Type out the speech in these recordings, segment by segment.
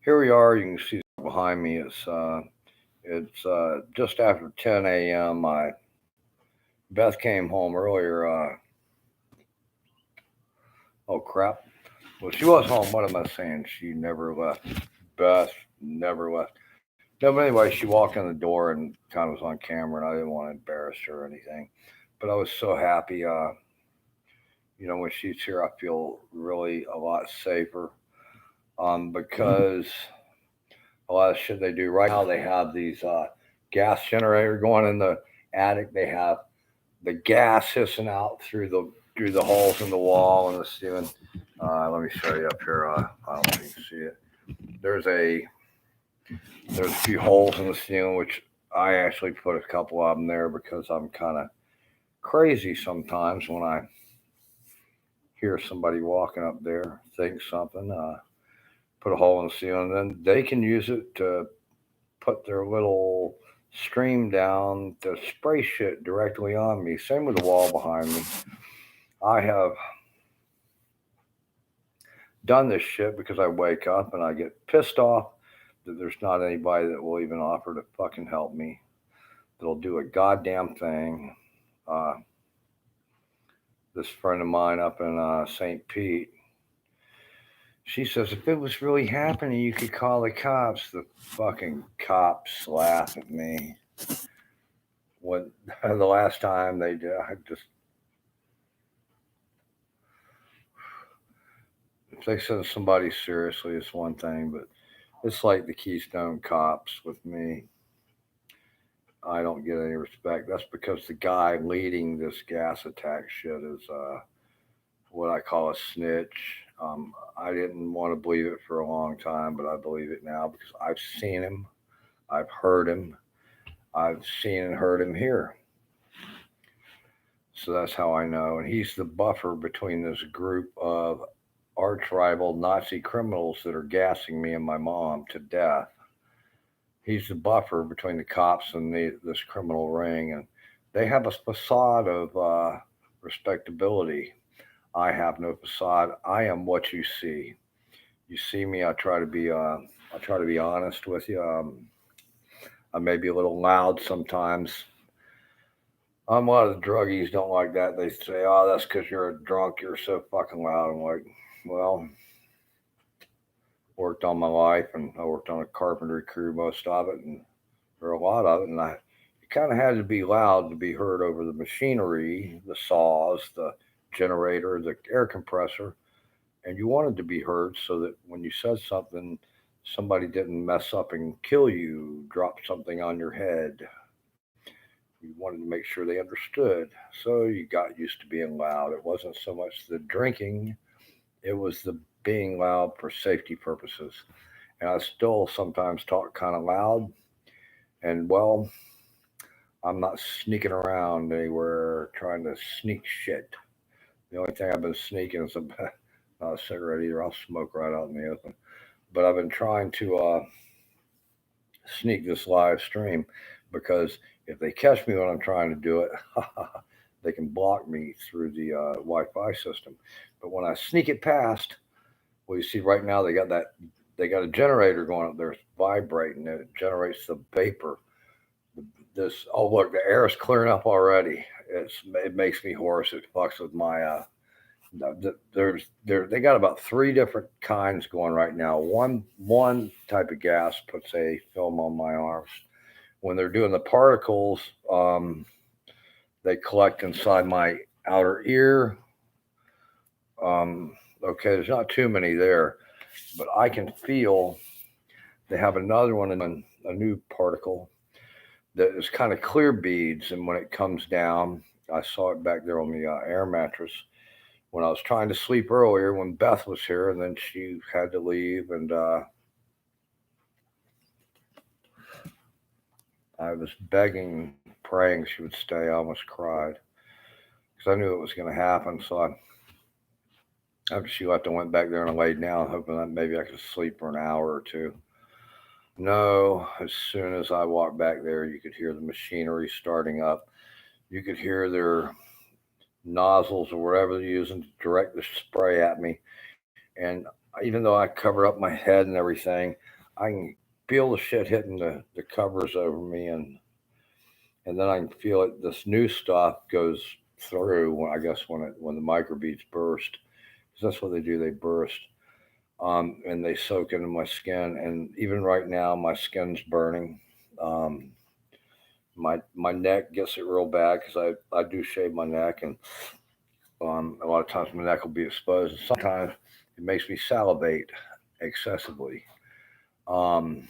Here we are. You can see behind me. It's just after 10 a.m. My Beth came home earlier. Oh crap! Well, she was home. What am I saying? She never left. Beth never left. No, but anyway, she walked in the door and kind of was on camera, and I didn't want to embarrass her or anything. But I was so happy. When she's here, I feel really a lot safer. Because a lot of shit they do right now, they have these gas generator going in the attic. They have the gas hissing out through the holes in the wall and the ceiling. Let me show you up here. I don't know if you can see it. There's a there's a few holes in the ceiling, which I actually put a couple of them there because I'm kind of crazy sometimes when I hear somebody walking up there, think something. Put a hole in the ceiling, and then they can use it to put their little stream down to spray shit directly on me. Same with the wall behind me. I have done this shit because I wake up and I get pissed off that there's not anybody that will even offer to fucking help me. That'll do a goddamn thing. Uh, this friend of mine up in St. Pete, she says if it was really happening, you could call the cops. The fucking cops laugh at me. When the last time they did, I just if they send somebody seriously, it's one thing, but it's like the Keystone Cops with me. I don't get any respect. That's because the guy leading this gas attack shit is what I call a snitch. I didn't want to believe it for a long time, but I believe it now because I've seen him, I've heard him, I've seen and heard him here. So that's how I know. And he's the buffer between this group of arch rival Nazi criminals that are gassing me and my mom to death. He's the buffer between the cops and this criminal ring, and they have a facade of respectability. I have no facade. I am what you see. You see me. I try to be honest with you. I may be a little loud sometimes. A lot of the druggies don't like that. They say, "Oh, that's because you're a drunk. You're so fucking loud." I'm like, well, worked all my life, and I worked on a carpentry crew most of it, and or a lot of it, and I you kind of had to be loud to be heard over the machinery, the saws, the generator, the air compressor, and you wanted to be heard so that when you said something, somebody didn't mess up and kill you, drop something on your head. You wanted to make sure they understood, so you got used to being loud. It wasn't so much the drinking, it was the being loud for safety purposes. And I still sometimes talk kind of loud. And well, I'm not sneaking around anywhere trying to sneak shit. The only thing I've been sneaking is not a cigarette either. I'll smoke right out in the open. But I've been trying to sneak this live stream because if they catch me when I'm trying to do it, they can block me through the Wi-Fi system. But when I sneak it past, well, you see right now they got a generator going up there. It's vibrating. It generates the vapor. This oh look, the air is clearing up already. It makes me hoarse. It fucks with my they got about three different kinds going right now. One type of gas puts a film on my arms. When they're doing the particles, they collect inside my outer ear. Um, okay, there's not too many there, but I can feel they have another one in a new particle that is kind of clear beads, and when it comes down, I saw it back there on the air mattress when I was trying to sleep earlier when Beth was here, and then she had to leave, and I was begging, praying she would stay. I almost cried because I knew it was going to happen. So after she left, I went back there and I laid down, hoping that maybe I could sleep for an hour or two. No, as soon as I walked back there, you could hear the machinery starting up. You could hear their nozzles or whatever they're using to direct the spray at me. And even though I covered up my head and everything, I can feel the shit hitting the covers over me, and then I can feel it. This new stuff goes through. I guess when the microbeads burst, 'cause that's what they do. They burst, and they soak into my skin. And even right now, my skin's burning. Um, my neck gets it real bad because I do shave my neck, and a lot of times my neck will be exposed. And sometimes it makes me salivate excessively. Um,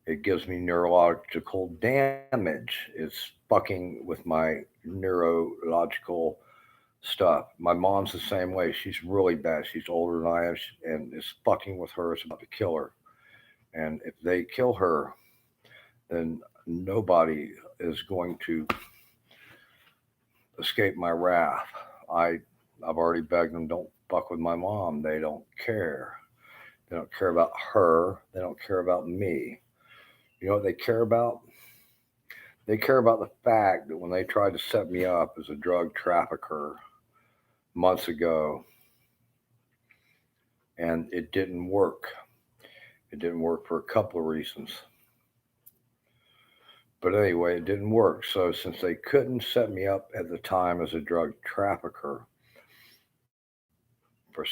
it gives me neurological damage. It's fucking with my neurological stuff. My mom's the same way. She's really bad. She's older than I am, and it's fucking with her. It's about to kill her. And if they kill her, then nobody is going to escape my wrath. I I've already begged them, don't fuck with my mom. They don't care. They don't care about her. They don't care about me. You know what they care about? They care about the fact that when they tried to set me up as a drug trafficker months ago, and it didn't work. It didn't work for a couple of reasons. But anyway, it didn't work. So since they couldn't set me up at the time as a drug trafficker, for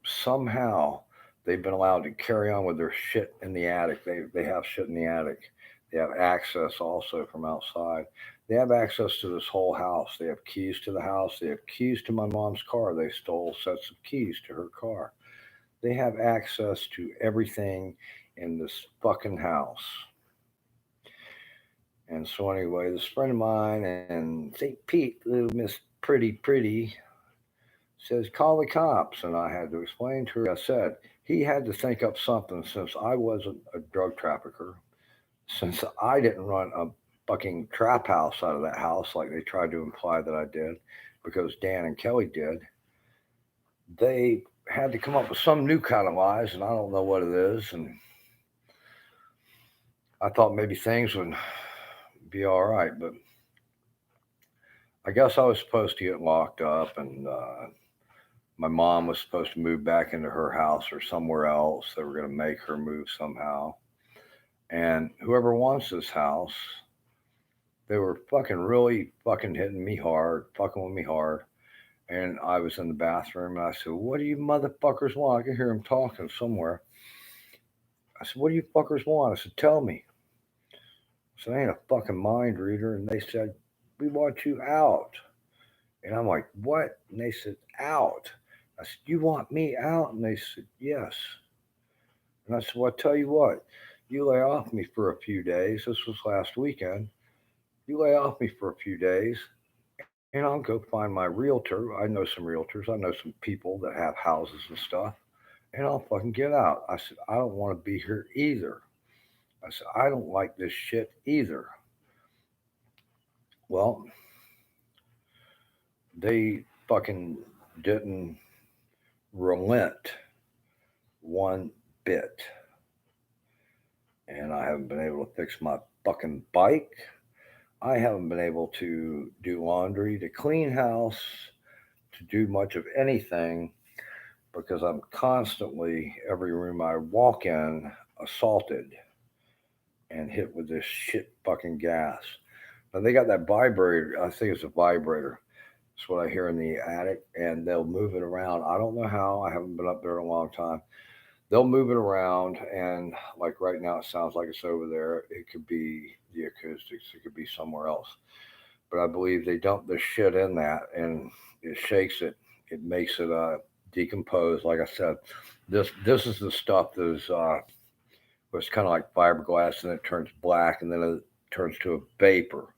somehow they've been allowed to carry on with their shit in the attic. They have shit in the attic. They have access also from outside. They have access to this whole house. They have keys to the house. They have keys to my mom's car. They stole sets of keys to her car. They have access to everything in this fucking house. And so anyway, this friend of mine in St. Pete, little Miss Pretty, says, call the cops. And I had to explain to her, I said, he had to think up something since I wasn't a drug trafficker, since I didn't run a fucking trap house out of that house like they tried to imply that I did, because Dan and Kelly did. They had to come up with some new kind of lies, and I don't know what it is. And I thought maybe things would be all right, but I guess I was supposed to get locked up, and my mom was supposed to move back into her house or somewhere else. They were going to make her move somehow. And whoever wants this house, they were fucking really fucking hitting me hard, fucking with me hard. And I was in the bathroom and I said, what do you motherfuckers want? I can hear them talking somewhere. I said, what do you fuckers want? I said, tell me. I said, I ain't a fucking mind reader. And they said, we want you out. And I'm like, what? And they said, out. I said, you want me out? And they said, yes. And I said, well, I tell you what, you lay off me for a few days. This was last weekend. You lay off me for a few days, and I'll go find my realtor. I know some realtors. I know some people that have houses and stuff, and I'll fucking get out. I said, I don't want to be here either. I said, I don't like this shit either. Well, they fucking didn't relent one bit. And I haven't been able to fix my fucking bike. I haven't been able to do laundry, to clean house, to do much of anything because I'm constantly, every room I walk in, assaulted and hit with this shit fucking gas. Now they got that vibrator, I think it's a vibrator. That's what I hear in the attic, and they'll move it around. I don't know how, I haven't been up there in a long time. They'll move it around, and like right now, it sounds like it's over there. It could be the acoustics, it could be somewhere else. But I believe they dump the shit in that, and it shakes it. It makes it decompose. Like I said, this is the stuff that is was kind of like fiberglass, and it turns black, and then it turns to a vapor.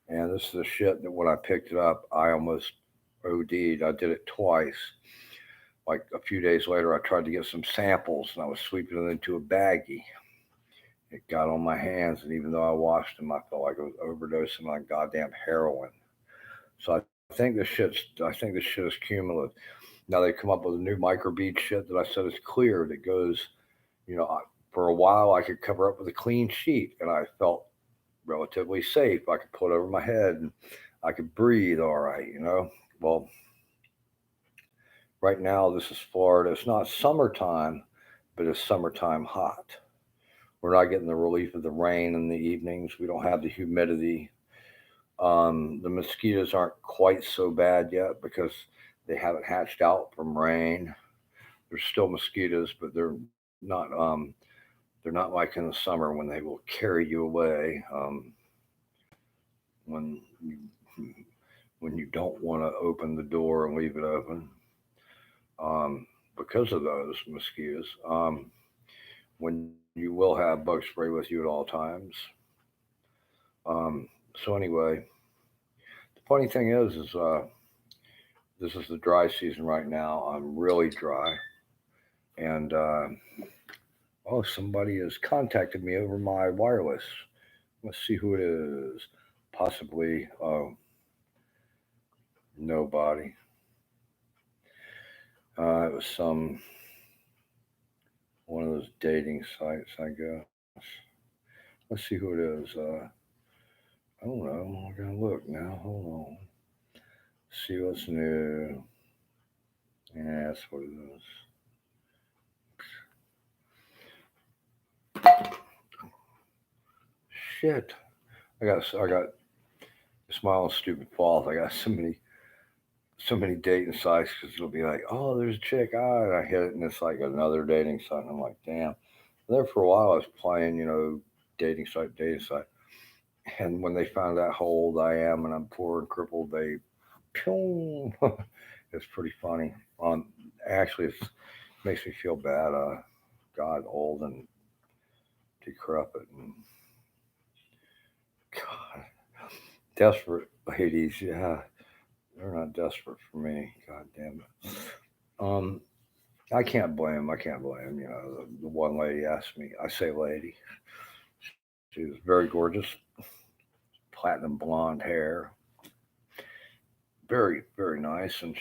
And this is the shit that when I picked it up, I almost OD'd. I did it twice. Like a few days later, I tried to get some samples, and I was sweeping it into a baggie. It got on my hands, and even though I washed them, I felt like I was overdosing on goddamn heroin. So I think this shit is cumulative. Now they come up with a new microbead shit that I said is clear that goes, for a while I could cover up with a clean sheet, and I felt relatively safe. I could put it over my head, and I could breathe all right. Well, right now this is Florida. It's not summertime, but it's summertime hot. We're not getting the relief of the rain in the evenings. We don't have the humidity. The mosquitoes aren't quite so bad yet because they haven't hatched out from rain. There's still mosquitoes, but they're not like in the summer when they will carry you away. When you when you don't want to open the door and leave it open um, because of those mosquitoes. When you will have bug spray with you at all times. Um, so anyway, the funny thing is this is the dry season right now. I'm really dry, and oh, somebody has contacted me over my wireless. Let's see who it is. Possibly nobody. It was one of those dating sites, I guess. Let's see who it is. I don't know. I gotta look now. Hold on. See what's new. Yeah, that's what it is. Shit. I got it's my own stupid fault. I got so many dating sites because it'll be like, oh, there's a chick. Ah, and I hit it, and it's like another dating site. And I'm like, damn. There for a while, I was playing, dating site. And when they found out how old I am and I'm poor and crippled, they, pew. It's pretty funny. Actually, it makes me feel bad. God, old and decrepit, and God, desperate ladies. Yeah, they're not desperate for me. God damn it. Um, I can't blame 'em. I can't blame 'em. The one lady asked me. I say lady. She was very gorgeous, platinum blonde hair, very very nice. And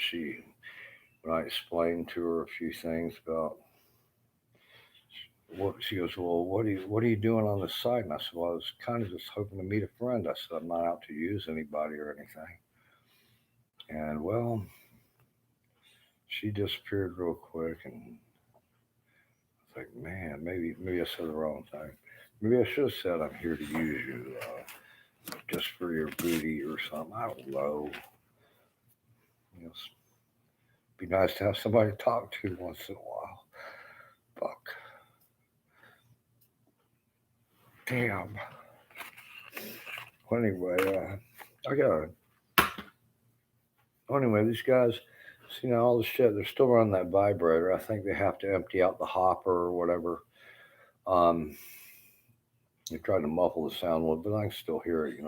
when I explained to her a few things about what she goes, well, what are you doing on the side? And I said, well, I was kind of just hoping to meet a friend. I said, I'm not out to use anybody or anything. And well, she disappeared real quick, and it's like, man, maybe I said the wrong thing. Maybe I should have said I'm here to use you, just for your booty or something. I don't know. Be nice to have somebody to talk to once in a while. Fuck. Damn. Well, anyway, I got. Anyway, these guys, see now all the shit. They're still running that vibrator. I think they have to empty out the hopper or whatever. Um, they tried to muffle the sound a little, but I can still hear it.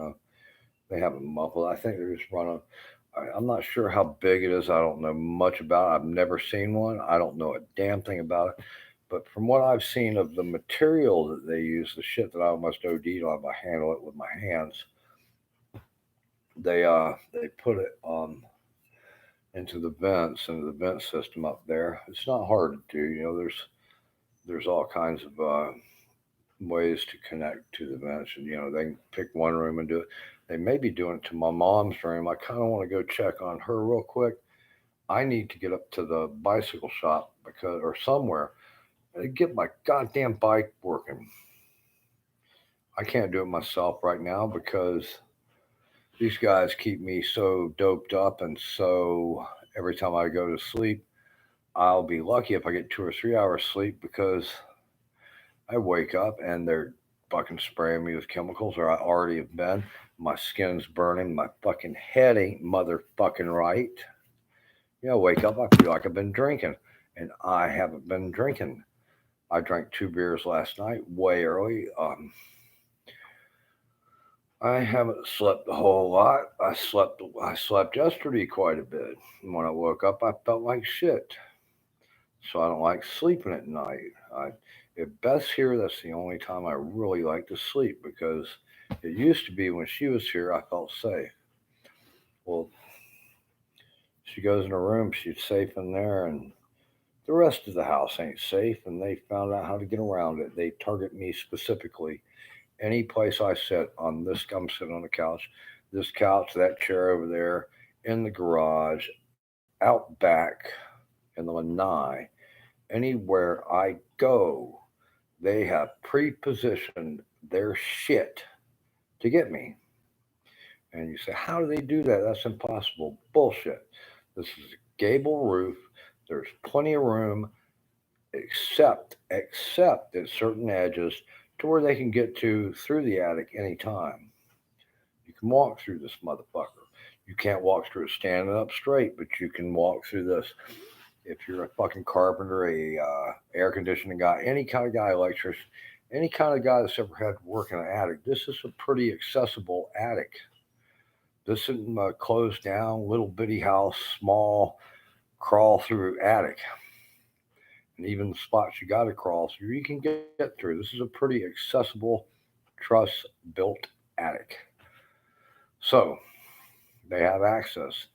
They haven't muffled. I think they're just running. I'm not sure how big it is. I don't know much about it. I've never seen one. I don't know a damn thing about it. But from what I've seen of the material that they use, the shit that I almost OD'd on, if I handle it with my hands, they put it into into the vent system up there. It's not hard to do. There's all kinds of ways to connect to the vents, and they can pick one room and do it. They may be doing it to my mom's room. I kind of want to go check on her real quick. I need to get up to the bicycle shop or somewhere and get my goddamn bike working. I can't do it myself right now because these guys keep me so doped up, and so every time I go to sleep, I'll be lucky if I get 2 or 3 hours sleep because I wake up and they're fucking spraying me with chemicals, or I already have been. My skin's burning. My fucking head ain't motherfucking right. I wake up, I feel like I've been drinking, and I haven't been drinking. I drank 2 beers last night, way early. I haven't slept a whole lot. I slept yesterday quite a bit. And when I woke up, I felt like shit. So I don't like sleeping at night. If Beth's here, that's the only time I really like to sleep because it used to be when she was here, I felt safe. Well, she goes in her room, she's safe in there, and the rest of the house ain't safe, and they found out how to get around it. They target me specifically. Any place I sit on this, I'm sitting on the couch, this couch, that chair over there, in the garage, out back, in the lanai, Anywhere I go, they have pre-positioned their shit to get me. And you say, how do they do that? That's impossible. Bullshit. This is a gable roof. There's plenty of room, except at certain edges to where they can get to through the attic anytime. You can walk through this motherfucker. You can't walk through it standing up straight, but you can walk through this. If you're a fucking carpenter, a air conditioning guy, any kind of guy, electrician, any kind of guy that's ever had to work in an attic, this is a pretty accessible attic. This isn't a closed down little bitty house, small crawl through attic. And even the spots you got to crawl through, you can get through. This is a pretty accessible, truss built attic. So they have access.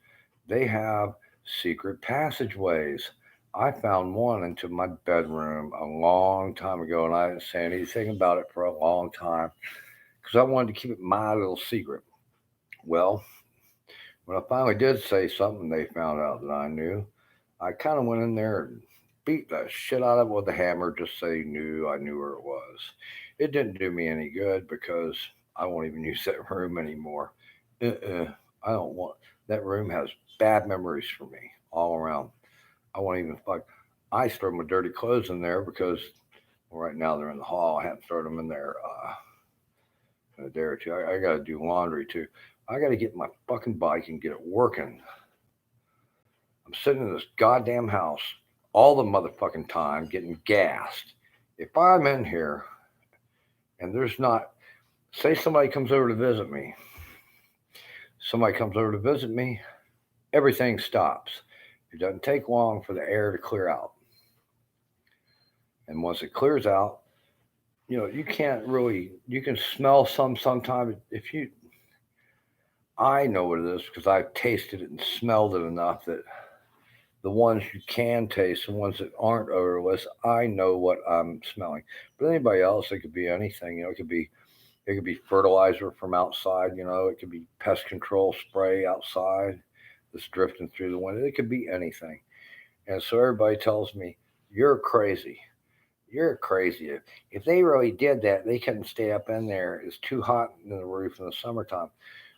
They have secret passageways. I found one into my bedroom a long time ago, and I didn't say anything about it for a long time because I wanted to keep it my little secret. Well, when I finally did say something, they found out that I knew. I kind of went in there and beat the shit out of it with a hammer just so they knew I knew where it was. It didn't do me any good because I won't even use that room anymore. I don't want that room has bad memories for me all around. I won't even fuck. I throw my dirty clothes in there because well, right now they're in the hall. I haven't thrown them in there in a day or two. I got to do laundry too. I got to get my fucking bike and get it working. I'm sitting in this goddamn house all the motherfucking time getting gassed. If I'm in here and there's not, say somebody comes over to visit me, everything stops. It doesn't take long for the air to clear out. And once it clears out, you can't really, you can smell sometimes. If you, I know what it is because I've tasted it and smelled it enough that the ones you can taste, the ones that aren't odorless, I know what I'm smelling. But anybody else, it could be anything. It could be fertilizer from outside. It could be pest control spray outside that's drifting through the window. It could be anything. And so everybody tells me, "You're crazy. You're crazy. If they really did that, they couldn't stay up in there. It's too hot in the roof in the summertime."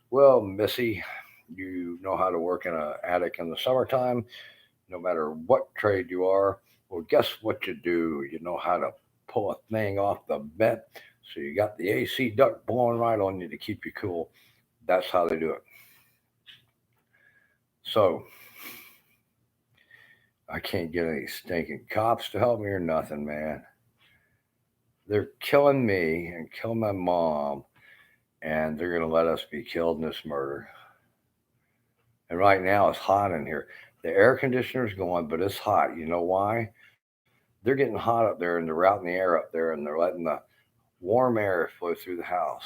Well, Missy, you know how to work in an attic in the summertime no matter what trade you are. Well, guess what you do? You know how to pull a thing off the vent. So you got the AC duct blowing right on you to keep you cool. That's how they do it. So I can't get any stinking cops to help me or nothing, man. They're killing me and killing my mom, and they're going to let us be killed in this murder. And right now it's hot in here. The air conditioner's going, but it's hot. You know why? They're getting hot up there and they're routing the air up there and they're letting the warm air flow through the house.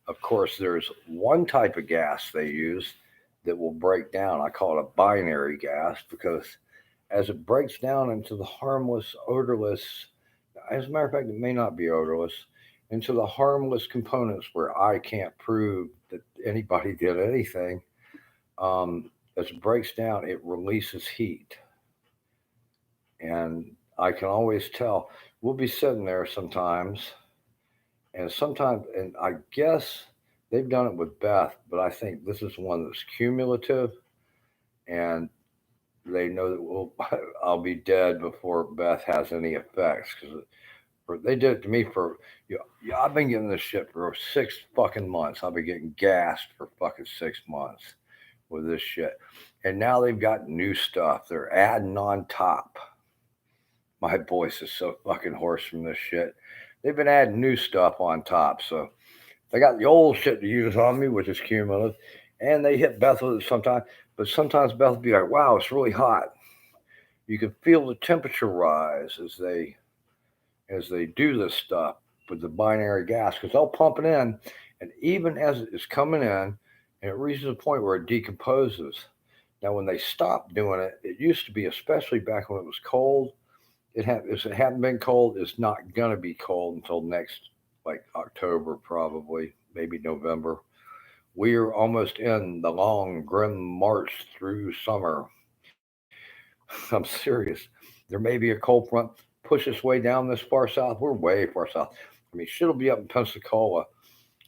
Of course, there's one type of gas they use that will break down. I call it a binary gas because as it breaks down into the harmless, odorless, as a matter of fact, it may not be odorless, into the harmless components where I can't prove that anybody did anything. Um, as it breaks down, it releases heat. And I can always tell. We'll be sitting there sometimes, and I guess they've done it with Beth, but I think this is one that's cumulative, and they know that I'll be dead before Beth has any effects because they did it to me for I've been getting this shit for 6 fucking months. I've been getting gassed for fucking 6 months with this shit, and now they've got new stuff they're adding on top. My voice is so fucking hoarse from this shit. They've been adding new stuff on top, so they got the old shit to use on me, which is cumulative, and they hit Beth with it sometimes. But sometimes Beth will be like, "Wow, it's really hot." You can feel the temperature rise as they do this stuff with the binary gas because they'll pump it in, and even as it's coming in, and it reaches a point where it decomposes. Now, when they stop doing it, it used to be, especially back when it was cold. If it hadn't been cold, it's not gonna be cold until next like October, probably maybe November. We are almost in the long, grim march through summer. I'm serious. There may be a cold front push its way down this far south. We're way far south. I mean, shit'll be up in Pensacola,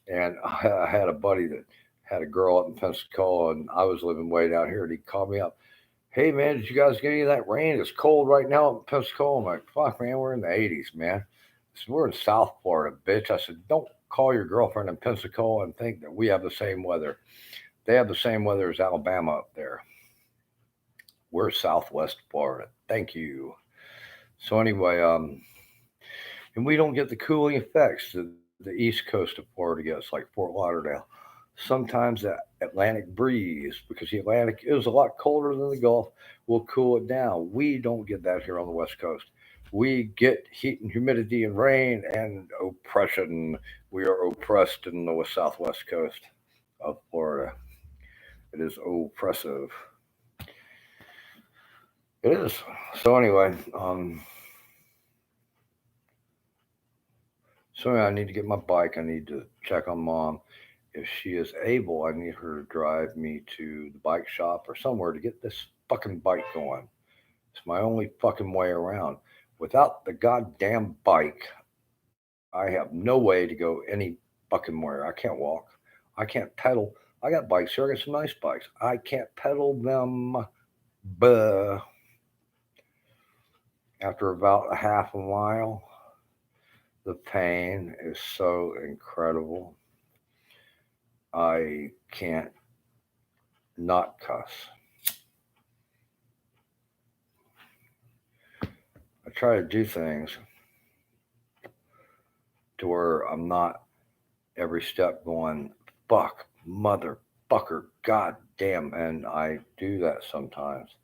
and I had a buddy that had a girl up in Pensacola, and I was living way down here, and he called me up. Hey man, did you guys get any of that rain? It's cold right now up in Pensacola. I'm like, fuck man, we're in the 80s, man. I said, we're in South Florida, bitch. I said, don't call your girlfriend in Pensacola and think that we have the same weather. They have the same weather as Alabama up there. We're Southwest Florida. Thank you. So anyway, and we don't get the cooling effects that the east coast of Florida gets, like Fort Lauderdale. Sometimes that Atlantic breeze, because the Atlantic is a lot colder than the Gulf, will cool it down. We don't get that here on the West Coast. We get heat and humidity and rain and oppression. We are oppressed in the southwest coast of Florida. It is oppressive. It is. So anyway, I need to get my bike. I need to check on mom. If she is able, I need her to drive me to the bike shop or somewhere to get this fucking bike going. It's my only fucking way around. Without the goddamn bike, I have no way to go any fucking where. I can't walk. I can't pedal. I got bikes here. I got some nice bikes. I can't pedal them. Buh. After about a half a mile, the pain is so incredible. I can't not cuss. I try to do things to where I'm not every step going, fuck, motherfucker, goddamn. And I do that sometimes.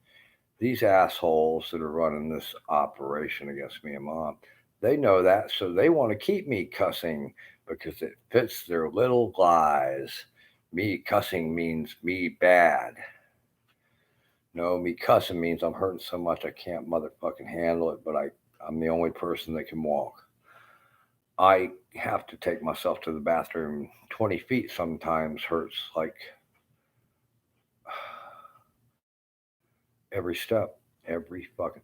These assholes that are running this operation against me and mom, they know that, so they want to keep me cussing because it fits their little lies. Me cussing means me bad. No, me cussing means I'm hurting so much I can't motherfucking handle it, but I'm the only person that can walk. I have to take myself to the bathroom. 20 feet sometimes hurts like every step, every fucking.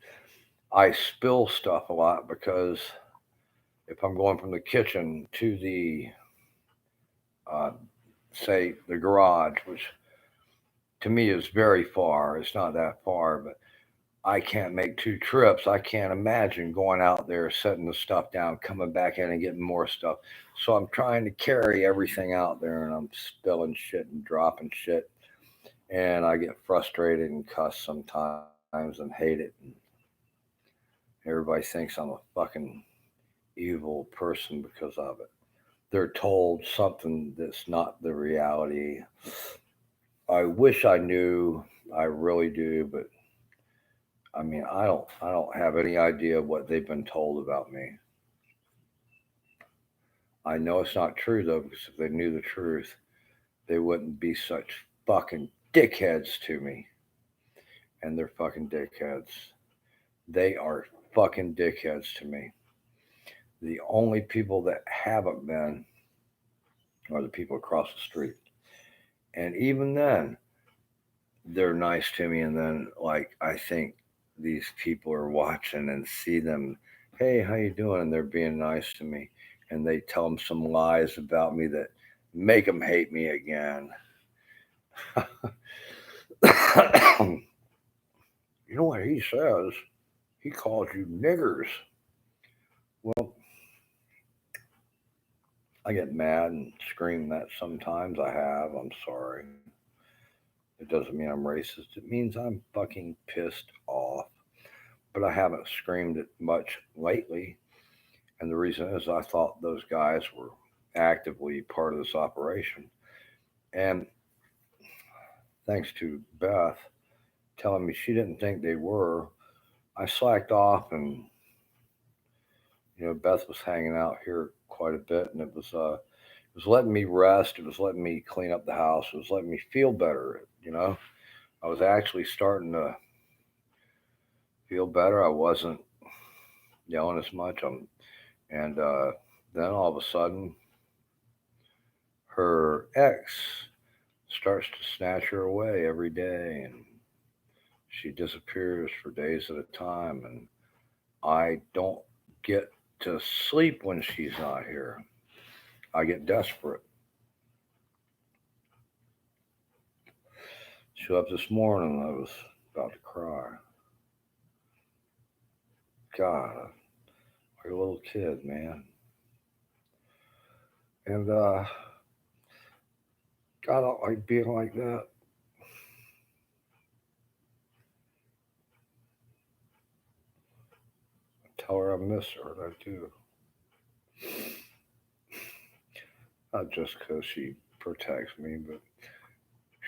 I spill stuff a lot because if I'm going from the kitchen to the, uh, say, the garage, which to me is very far, it's not that far, but I can't make two trips. I can't imagine going out there, setting the stuff down, coming back in and getting more stuff. So I'm trying to carry everything out there and I'm spilling shit and dropping shit. And I get frustrated and cuss sometimes and hate it. And everybody thinks I'm a fucking evil person because of it. They're told something that's not the reality. I wish I knew. I really do, but I mean, I don't have any idea what they've been told about me. I know it's not true though, because if they knew the truth, they wouldn't be such fucking dickheads to me. And they're fucking dickheads. They are fucking dickheads to me. The only people that haven't been are the people across the street. And even then, they're nice to me. And then, like, I think these people are watching and see them, hey, how you doing? And they're being nice to me. And they tell them some lies about me that make them hate me again. You know what he says? He calls you niggers. Well, I get mad and scream that sometimes. I have. I'm sorry. It doesn't mean I'm racist. It means I'm fucking pissed off. But I haven't screamed it much lately. And the reason is I thought those guys were actively part of this operation. And thanks to Beth telling me she didn't think they were, I slacked off and Beth was hanging out here quite a bit and it was letting me rest, it was letting me clean up the house, it was letting me feel better, you know. I was actually starting to feel better. I wasn't yelling as much. And then all of a sudden, her ex starts to snatch her away every day, and she disappears for days at a time. And I don't get to sleep when she's not here. I get desperate. She up this morning, I was about to cry. God, like a little kid, man. And God, I don't like being like that. Tell her I miss her, I do. Not just because she protects me, but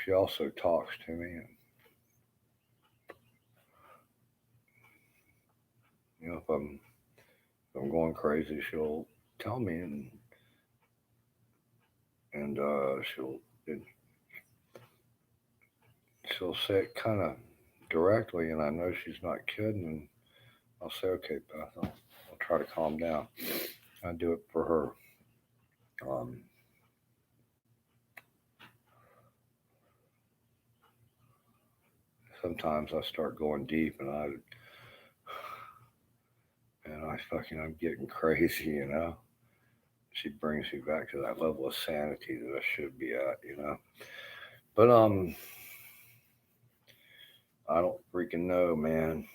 she also talks to me. And, if I'm going crazy, she'll tell me, and she'll say it kind of directly, and I know she's not kidding. And I'll say, okay, Beth, I'll try to calm down. I do it for her. Um, Sometimes I start going deep, I'm getting crazy. She brings me back to that level of sanity that I should be at. But I don't freaking know, man.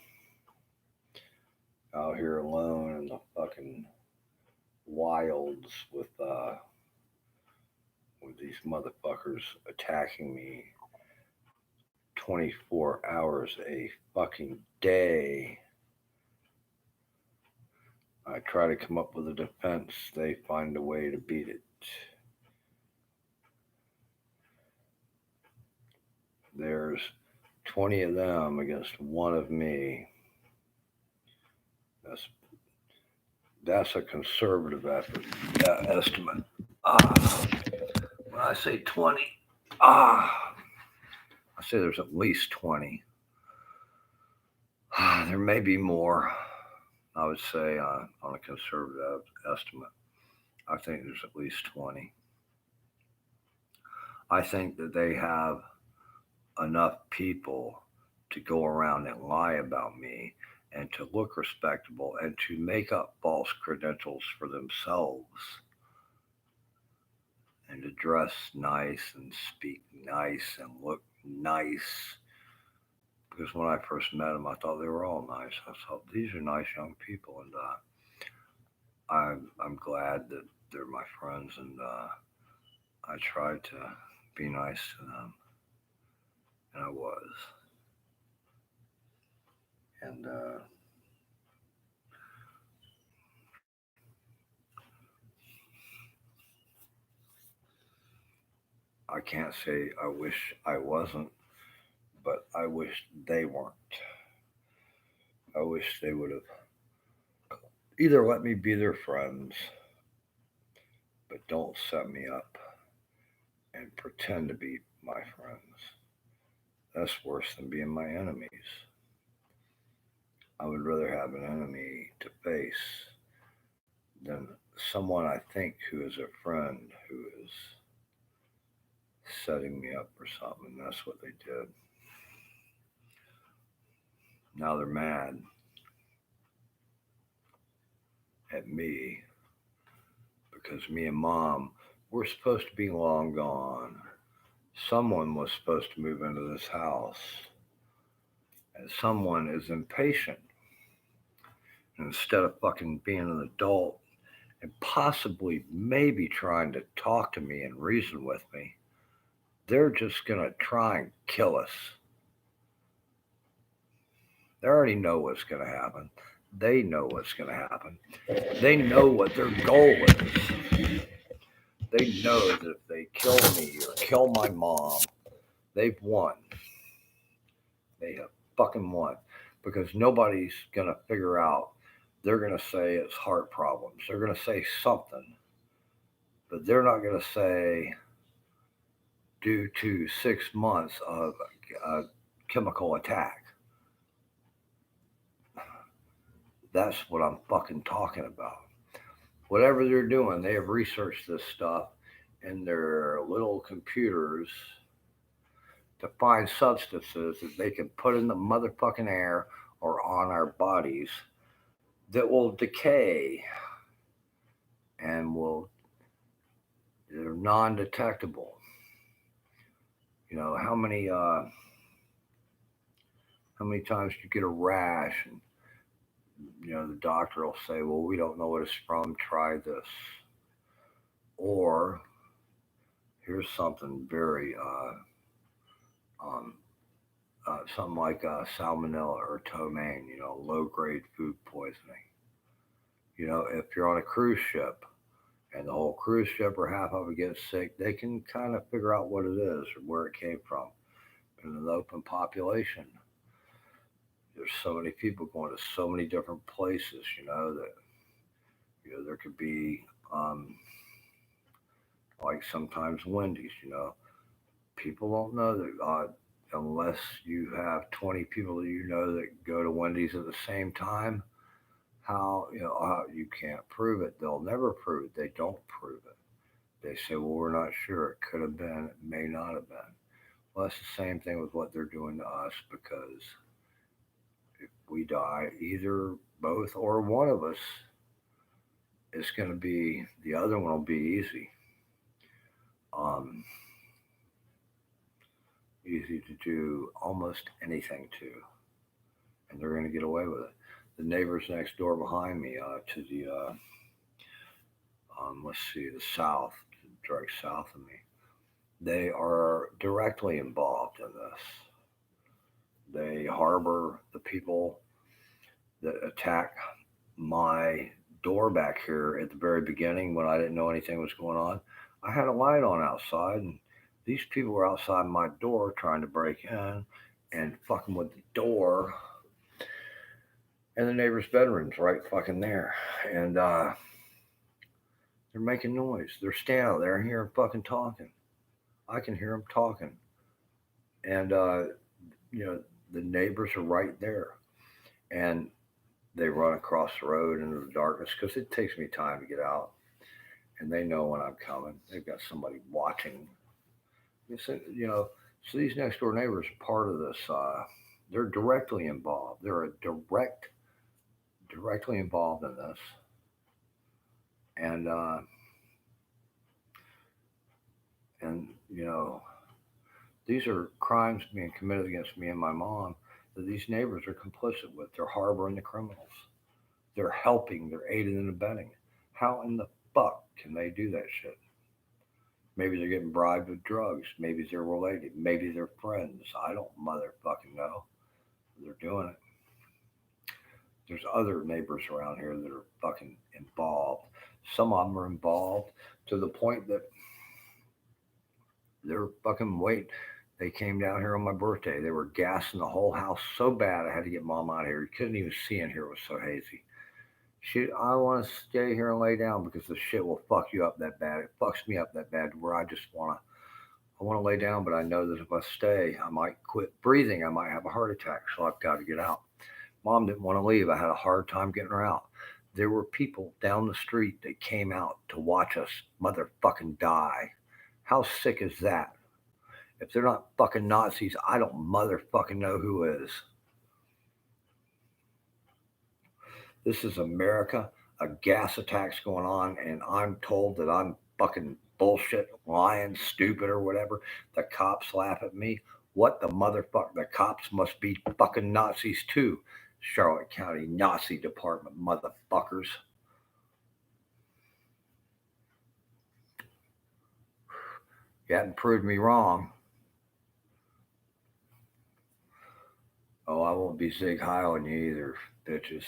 Out here alone in the fucking wilds with these motherfuckers attacking me 24 hours a fucking day. I try to come up with a defense, they find a way to beat it. There's 20 of them against one of me. That's that's a conservative effort, estimate. When I say 20, I say there's at least 20. There may be more. I would say on a conservative estimate, I think there's at least 20. I think that they have enough people to go around and lie about me and to look respectable and to make up false credentials for themselves and to dress nice and speak nice and look nice. Because when I first met them, I thought they were all nice. I thought these are nice young people, and I'm glad that they're my friends, and I tried to be nice to them, and I was. And I can't say I wish I wasn't, but I wish they weren't. I wish they would have either let me be their friends, but don't set me up and pretend to be my friends. That's worse than being my enemies. I would rather have an enemy to face than someone I think who is a friend who is setting me up for something. That's what they did. Now they're mad at me because me and mom were supposed to be long gone. Someone was supposed to move into this house, and someone is impatient. And instead of fucking being an adult and possibly maybe trying to talk to me and reason with me, they're just gonna try and kill us. They already know what's gonna happen. They know what's gonna happen. They know what their goal is. They know that if they kill me or kill my mom, they've won. They have fucking won. Because nobody's gonna figure out. They're gonna say it's heart problems. They're gonna say something. But they're not gonna say due to 6 months of a chemical attack. That's what I'm fucking talking about. Whatever they're doing, they have researched this stuff in their little computers to find substances that they can put in the motherfucking air or on our bodies that will decay and they're non-detectable. How many times you get a rash and the doctor will say, well, we don't know what it's from, try this. Or here's something very um, something like salmonella or ptomaine, low grade food poisoning. If you're on a cruise ship and the whole cruise ship or half of it gets sick, they can kind of figure out what it is or where it came from. In an open population, there's so many people going to so many different places, that there could be like sometimes Wendy's, people don't know that unless you have 20 people that that go to Wendy's at the same time. How you can't prove it? They'll never prove it. They don't prove it. They say, well, we're not sure. It could have been. It may not have been. Well, that's the same thing with what they're doing to us, because if we die, either both or one of us, it's going to be, the other one will be easy. Um, Easy to do almost anything to, and they're going to get away with it. The neighbors next door behind me, to the let's see, the south, direct south of me, they are directly involved in this. They harbor the people that attack my door back here at the very beginning when I didn't know anything was going on. I had a light on outside, and these people were outside my door trying to break in and fucking with the door. And the neighbor's bedroom's right fucking there. And they're making noise. They're standing out there and hear them fucking talking. I can hear them talking. And, you know, the neighbors are right there. And they run across the road into the darkness because it takes me time to get out. And they know when I'm coming. They've got somebody watching. So these next door neighbors are part of this. They're directly involved. They're directly involved in this. And, these are crimes being committed against me and my mom that these neighbors are complicit with. They're harboring the criminals. They're helping. They're aiding and abetting. How in the fuck can they do that shit? Maybe they're getting bribed with drugs. Maybe they're related. Maybe they're friends. I don't motherfucking know. They're doing it. There's other neighbors around here that are fucking involved. Some of them are involved to the point that they're fucking wait. They came down here on my birthday. They were gassing the whole house so bad I had to get mom out of here. You couldn't even see in here. It was so hazy. I want to stay here and lay down because the shit will fuck you up that bad. It fucks me up that bad where I want to lay down, but I know that if I stay, I might quit breathing. I might have a heart attack, so I've got to get out. Mom didn't want to leave. I had a hard time getting her out. There were people down the street that came out to watch us motherfucking die. How sick is that? If they're not fucking Nazis, I don't motherfucking know who is. This is America. A gas attack's going on, and I'm told that I'm fucking bullshit, lying, stupid, or whatever. The cops laugh at me. What the motherfucker? The cops must be fucking Nazis too. Charlotte County Nazi Department motherfuckers. You haven't proved me wrong. Oh, I won't be Zig Heil on you either, bitches.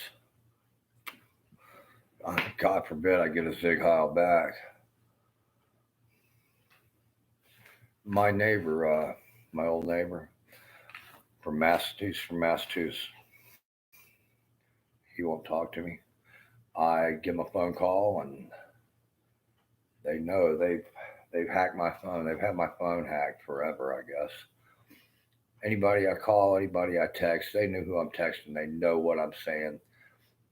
God forbid I get a Zig Heil back. My neighbor, my old neighbor from Massachusetts, he won't talk to me. I give him a phone call, and they know they've hacked my phone. They've had my phone hacked forever, I guess. Anybody I call, anybody I text, they know who I'm texting. They know what I'm saying.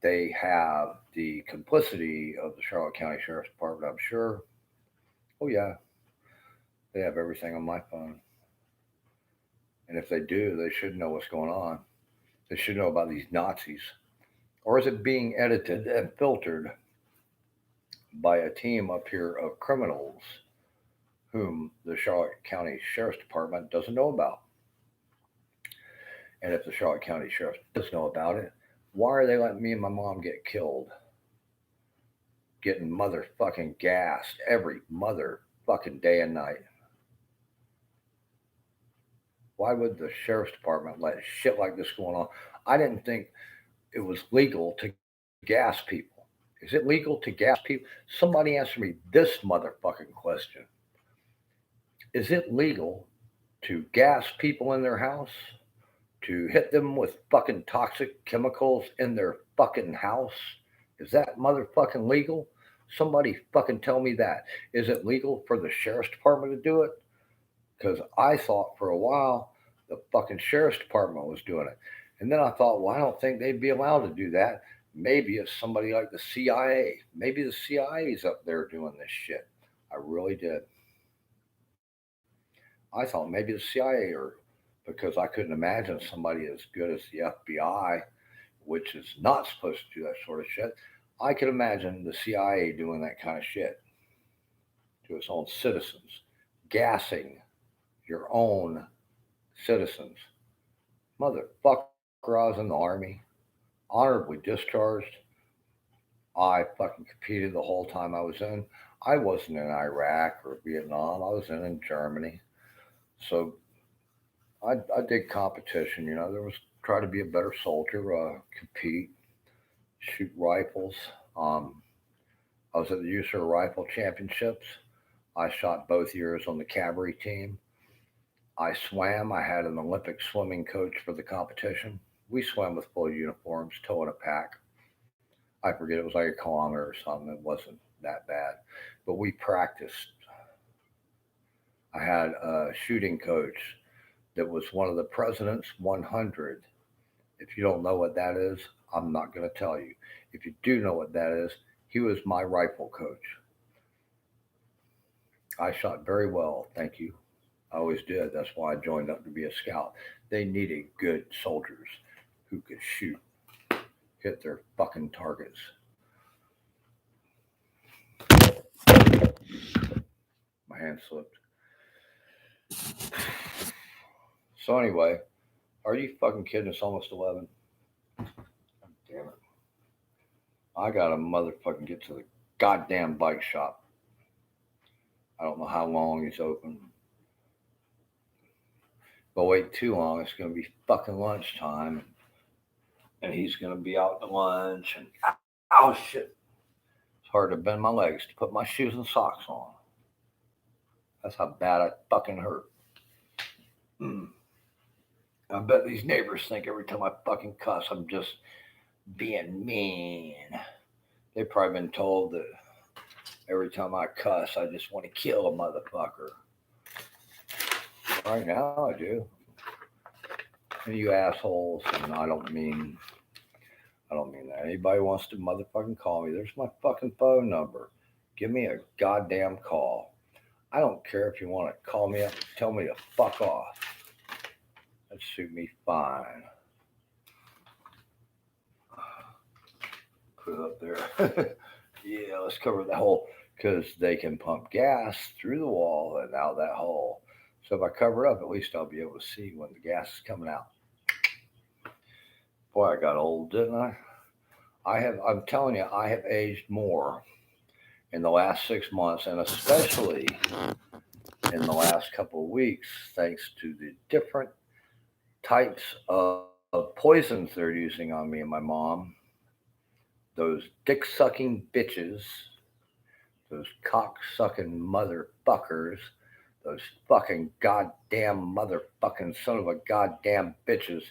They have the complicity of the Charlotte County Sheriff's Department, I'm sure. Oh yeah, they have everything on my phone. And if they do, they should know what's going on. They should know about these Nazis. Or is it being edited and filtered by a team up here of criminals whom the Charlotte County Sheriff's Department doesn't know about? And if the Charlotte County Sheriff does know about it, why are they letting me and my mom get killed? Getting motherfucking gassed every motherfucking day and night. Why would the Sheriff's Department let shit like this going on? I didn't think it was legal to gas people. Is it legal to gas people? Somebody answer me this motherfucking question. Is it legal to gas people in their house? To hit them with fucking toxic chemicals in their fucking house? Is that motherfucking legal? Somebody fucking tell me that. Is it legal for the Sheriff's Department to do it? Because I thought for a while the fucking Sheriff's Department was doing it. And then I thought, well, I don't think they'd be allowed to do that. Maybe it's somebody like the CIA. Maybe the CIA's up there doing this shit. I really did. I thought maybe the CIA, or because I couldn't imagine somebody as good as the FBI, which is not supposed to do that sort of shit. I could imagine the CIA doing that kind of shit to its own citizens, gassing your own citizens. Motherfucker, I was in the army, honorably discharged. I fucking competed the whole time I was in. I wasn't in Iraq or Vietnam. I was in Germany. So I did competition. There was try to be a better soldier, compete, shoot rifles. Um, I was at the USAR Rifle Championships. I shot both years on the cavalry team. I swam. I had an Olympic swimming coach for the competition. We swam with full uniforms, towing a pack. I forget, it was like a kilometer or something. It wasn't that bad. But we practiced. I had a shooting coach that was one of the President's 100. If you don't know what that is, I'm not going to tell you. If you do know what that is, he was my rifle coach. I shot very well, thank you. I always did. That's why I joined up to be a scout. They needed good soldiers who could shoot, hit their fucking targets. My hand slipped. So anyway, are you fucking kidding? It's almost 11. Damn it. I gotta motherfucking get to the goddamn bike shop. I don't know how long he's open. But wait too long, it's gonna be fucking lunchtime. And he's gonna be out to lunch. And oh shit. It's hard to bend my legs to put my shoes and socks on. That's how bad I fucking hurt. Mm. I bet these neighbors think every time I fucking cuss, I'm just being mean. They've probably been told that every time I cuss, I just want to kill a motherfucker. Right now, I do. And you assholes, and I don't mean that. Anybody wants to motherfucking call me, there's my fucking phone number. Give me a goddamn call. I don't care if you want to call me up and tell me to fuck off. That'd suit me fine. Put it up there. Yeah, let's cover that hole because they can pump gas through the wall and out that hole. So if I cover it up, at least I'll be able to see when the gas is coming out. Boy, I got old, didn't I? I'm telling you, I have aged more in the last 6 months, and especially in the last couple of weeks, thanks to the different types of poisons they're using on me and my mom. Those dick sucking bitches, those cock sucking motherfuckers, those fucking goddamn motherfucking son of a goddamn bitches.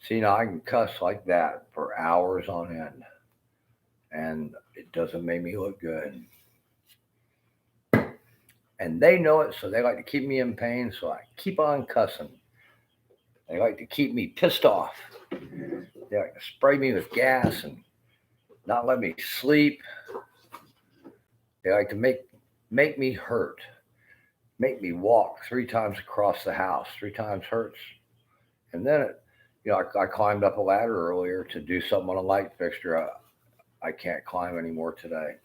See, now I can cuss like that for hours on end, and it doesn't make me look good. And they know it, so they like to keep me in pain, so I keep on cussing. They like to keep me pissed off. They like to spray me with gas and not let me sleep. They like to make me hurt, make me walk 3 times across the house. 3 times hurts, and then I climbed up a ladder earlier to do something on a light fixture. I can't climb anymore today.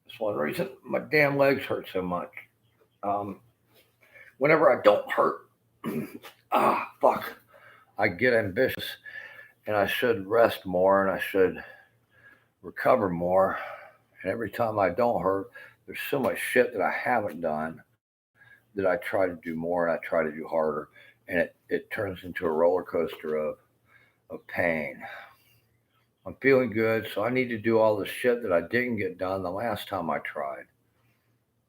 That's one reason my damn legs hurt so much. Um, Whenever I don't hurt, fuck, I get ambitious and I should rest more and I should recover more. And every time I don't hurt, there's so much shit that I haven't done that I try to do more and I try to do harder. And it turns into a roller coaster of pain. I'm feeling good, so I need to do all the shit that I didn't get done the last time I tried.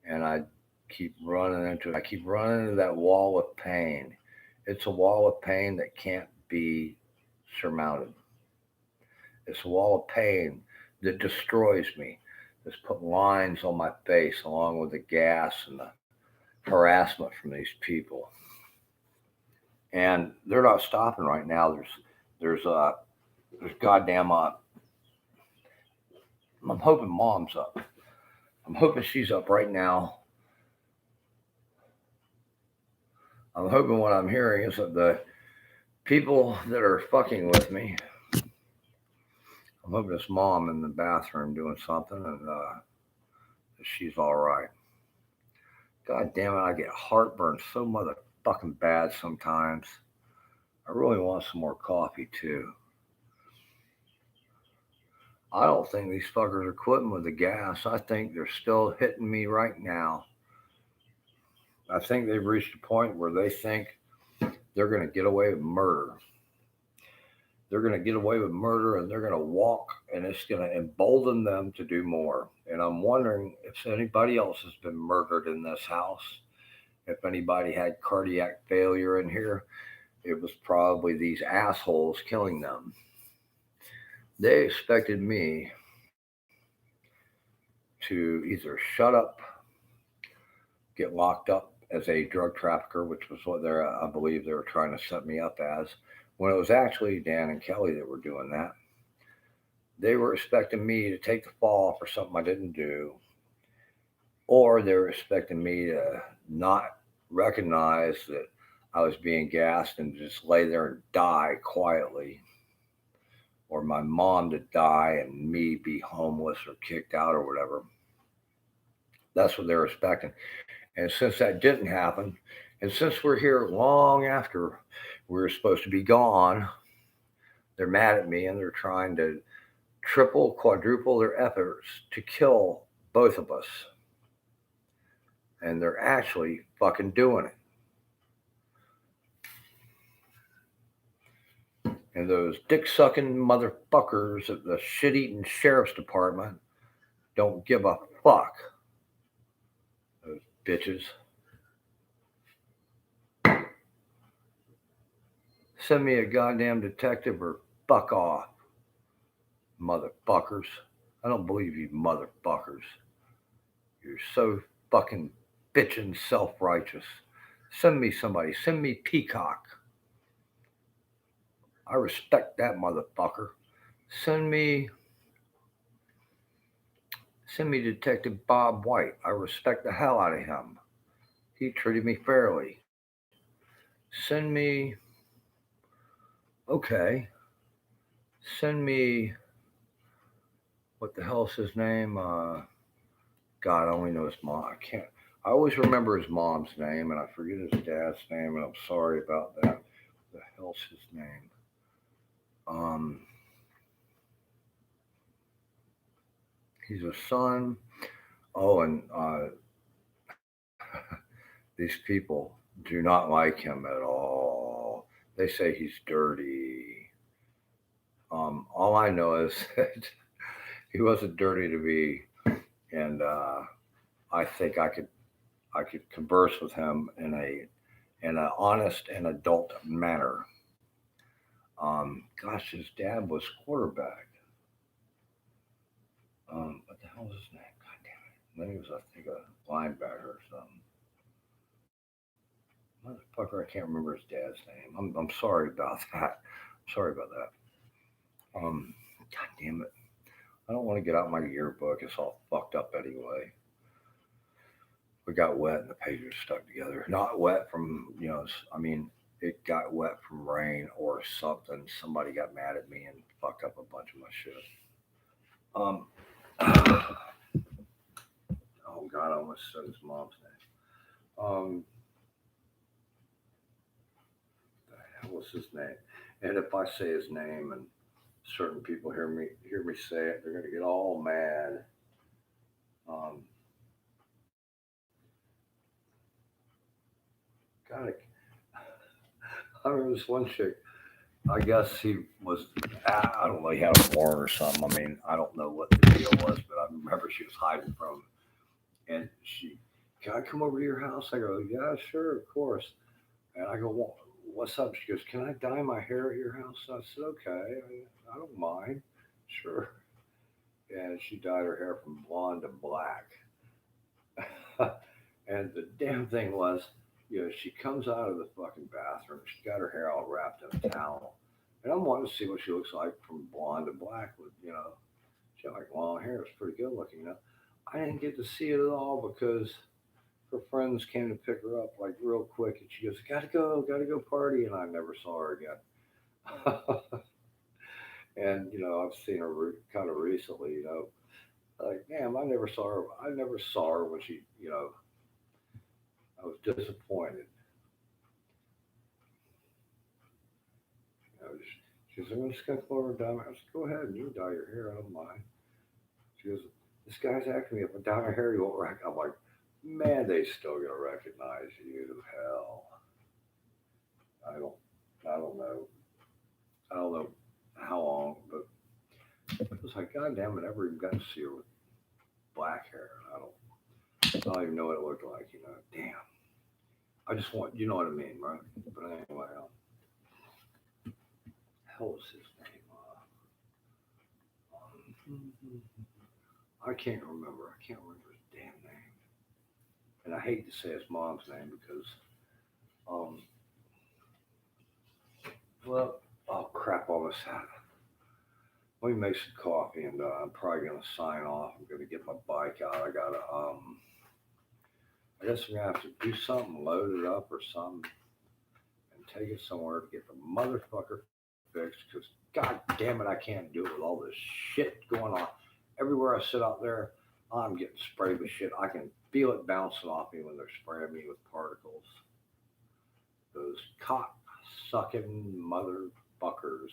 And I keep running into that wall of pain. It's a wall of pain that can't be surmounted. It's a wall of pain that destroys me. It's put lines on my face along with the gas and the harassment from these people. And they're not stopping right now. There's goddamn I'm hoping mom's up. I'm hoping she's up right now. I'm hoping what I'm hearing is that the people that are fucking with me, I'm hoping it's mom in the bathroom doing something and she's all right. God damn it, I get heartburn so motherfucking bad sometimes. I really want some more coffee too. I don't think these fuckers are quitting with the gas. I think they're still hitting me right now. I think they've reached a point where they think they're going to get away with murder. They're going to get away with murder and they're going to walk and it's going to embolden them to do more. And I'm wondering if anybody else has been murdered in this house. If anybody had cardiac failure in here, it was probably these assholes killing them. They expected me to either shut up, get locked up as a drug trafficker, which was what I believe they were trying to set me up as, when it was actually Dan and Kelly that were doing that. They were expecting me to take the fall for something I didn't do, or they were expecting me to not recognize that I was being gassed and just lay there and die quietly, or my mom to die and me be homeless or kicked out or whatever. That's what they were expecting. And since that didn't happen, and since we're here long after we were supposed to be gone, they're mad at me and they're trying to triple, quadruple their efforts to kill both of us. And they're actually fucking doing it. And those dick sucking motherfuckers at the shit eating sheriff's department don't give a fuck. Those bitches. Send me a goddamn detective or fuck off. Motherfuckers. I don't believe you motherfuckers. You're so fucking bitchin' self-righteous. Send me somebody. Send me Peacock. I respect that motherfucker. Send me Detective Bob White. I respect the hell out of him. He treated me fairly. Send me okay. Send me what the hell's his name? God, I only know his mom. I can't. I always remember his mom's name, and I forget his dad's name, and I'm sorry about that. What the hell's his name? He's a son. Oh, and these people do not like him at all. They say he's dirty. All I know is that he wasn't dirty to me, and I think I could converse with him in an honest and adult manner. Gosh, his dad was quarterback. What the hell is his name? God damn it! Then he was, I think, a linebacker or something. Motherfucker, I can't remember his dad's name. I'm sorry about that. I'm sorry about that. God damn it! I don't want to get out my yearbook. It's all fucked up anyway. We got wet and the pages stuck together. Not wet from I mean it got wet from rain or something. Somebody got mad at me and fucked up a bunch of my shit. Um, oh God, I almost said his mom's name. What's his name? And if I say his name and certain people hear me say it, they're gonna get all mad. Um, God, I remember this one chick. I guess he was, I don't know, he had a warrant or something. I mean, I don't know what the deal was, but I remember she was hiding from him. And she, can I come over to your house? I go, yeah, sure, of course. And I go, well, what's up? She goes, can I dye my hair at your house? I said, okay, I don't mind. Sure. And she dyed her hair from blonde to black. And the damn thing was, she comes out of the fucking bathroom. She got her hair all wrapped in a towel. And I'm wanting to see what she looks like from blonde to black with. She had like long hair. It's pretty good looking. I didn't get to see it at all because her friends came to pick her up like real quick. And she goes, gotta go party. And I never saw her again. And, I've seen her kind of recently. Like, damn, I never saw her. I never saw her when she. I was disappointed. She goes, I'm just gonna come over and dye my hair. I said, go ahead and you dye your hair. I don't mind. She goes, this guy's asking me if I dye my hair, you won't recognize. I'm like, man, they still gonna recognize you. Hell, I don't, I don't know. I don't know how long, but it was like, God damn, I never even got to see her with black hair. I don't even know what it looked like. Damn. I just want, you know what I mean, right? But anyway, hell was his name? I can't remember. I can't remember his damn name. And I hate to say his mom's name because, um, well, oh crap, I almost had it. Let me make some coffee and I'm probably gonna sign off. I'm gonna get my bike out. I guess I'm gonna have to do something, load it up or something, and take it somewhere to get the motherfucker fixed. Because God damn it, I can't do it with all this shit going on. Everywhere I sit out there, I'm getting sprayed with shit. I can feel it bouncing off me when they're spraying me with particles. Those cock sucking motherfuckers.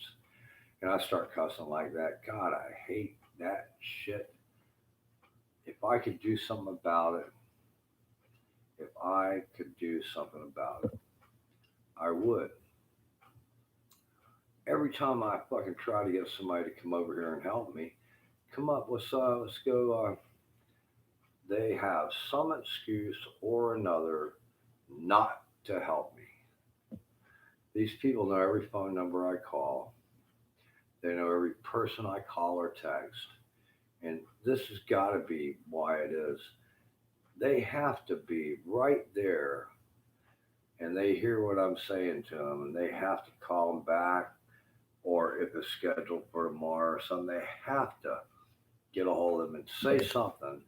And I start cussing like that. God, I hate that shit. If I could do something about it, if I could do something about it, I would. Every time I fucking try to get somebody to come over here and help me, come up, let's go. They have some excuse or another not to help me. These people know every phone number I call. They know every person I call or text. And this has got to be why it is. They have to be right there and they hear what I'm saying to them and they have to call them back or if it's scheduled for tomorrow or something, they have to get a hold of them and say something